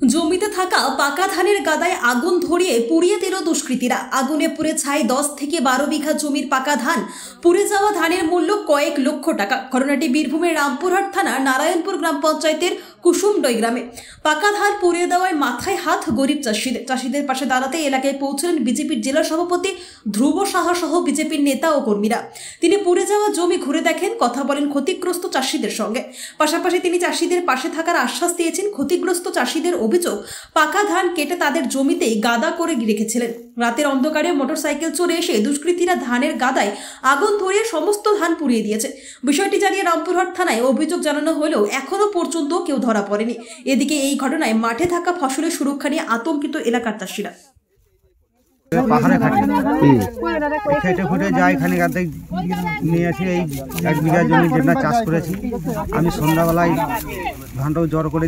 জমিতে থাকা পাকা ধানের গাদায় আগুন ধরিয়ে পুড়িয়ে দিল দুষ্কৃতীরা। আগুনে পুড়ে ছাই 10 থেকে 12 বিঘা জমির পাকা ধান। পুড়ে যাওয়া ধানের মূল্য কয়েক লক্ষ টাকা। ঘটনাটি বীরভূমের রামপুরহাট থানার নারায়ণপুর গ্রাম পঞ্চায়েতের কুসুমডই গ্রামে। পাকা ধান পুড়িয়ে দেওয়ায় মাথায় হাত গরিব চাষিদের পাশে দাঁড়াতে এলাকায় পৌঁছলেন বিজেপির জেলা সভাপতি ধ্রুব সাহা সহ বিজেপির নেতা ও কর্মীরা। তিনি পুড়ে যাওয়া জমি ঘুরে দেখেন, কথা বলেন ক্ষতিগ্রস্ত চাষিদের সঙ্গে। পাশাপাশি তিনি চাষিদের পাশে থাকার আশ্বাস দিয়েছেন। ক্ষতিগ্রস্ত চাষিদের অভিযোগ, পাকা ধান কেটে তাদের জমিতেই গাদা করে রেখেছিলেন। রাতের অন্ধকারে মোটরসাইকেল চড়ে এসে দুষ্কৃতীরা ধানের গাদায় আগুন ধরিয়ে সমস্ত ধান পুড়িয়ে দিয়েছে। বিষয়টি জানিয়ে রামপুরহাট থানায় অভিযোগ জানানো হলেও এখনো পর্যন্ত কেউ ধরা পড়েনি। এদিকে এই ঘটনায় মাঠে থাকা ফসলের সুরক্ষা নিয়ে আতঙ্কিত এলাকার চাষিরা। পাহাড়ে খেটে খুঁটে যাই, এখানে নিয়ে আসি। এই 1 বিঘা জমি যেটা চাষ করেছি, আমি সন্ধ্যাবেলায় ধানটাও জড়ো করে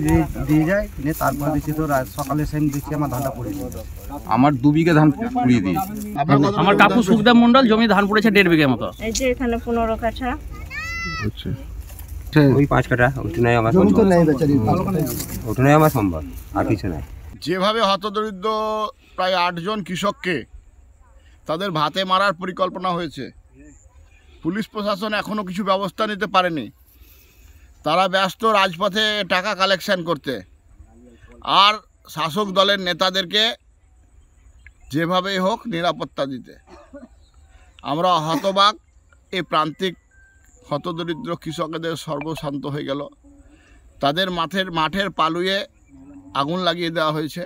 দিয়ে যায়, নিয়ে তারপরে দেখছি তো সকালে সেম দেখছি আমার ধানটা পড়ে গেছে। আমার 2 বিঘা ধান পুড়িয়ে দিয়েছে। আমার কাকু সুখদেব মন্ডল, জমি ধান পড়েছে 1.5 বিঘা মতো। এই যে এখানে 15 কাঠা। আচ্ছা, ওই 5 কাঠা, ওটা নাই আমার সম্ভব, আর কিছু নাই। যেভাবে হতদরিদ্র প্রায় 8 জন কৃষককে তাদের ভাতে মারার পরিকল্পনা হয়েছে, পুলিশ প্রশাসন এখনও কিছু ব্যবস্থা নিতে পারেনি। তারা ব্যস্ত রাজপথে টাকা কালেকশন করতে, আর শাসক দলের নেতাদেরকে যেভাবেই হোক নিরাপত্তা দিতে। আমরা হতবাক, এই প্রান্তিক হতদরিদ্র কৃষকদের সর্বশান্ত হয়ে গেল। তাদের মাঠের পালুয়ে আগুন লাগিয়ে দেওয়া হয়েছে।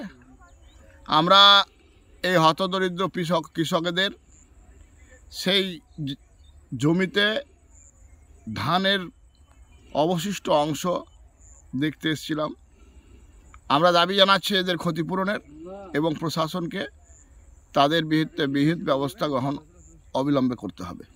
আমরা এই হতদরিদ্র কৃষকদের সেই জমিতে ধানের অবশিষ্ট অংশ দেখতে এসেছিলাম। আমরা দাবি জানাচ্ছি এদের ক্ষতিপূরণের এবং প্রশাসনকে তাদের বিহিত ব্যবস্থা গ্রহণ অবিলম্বে করতে হবে।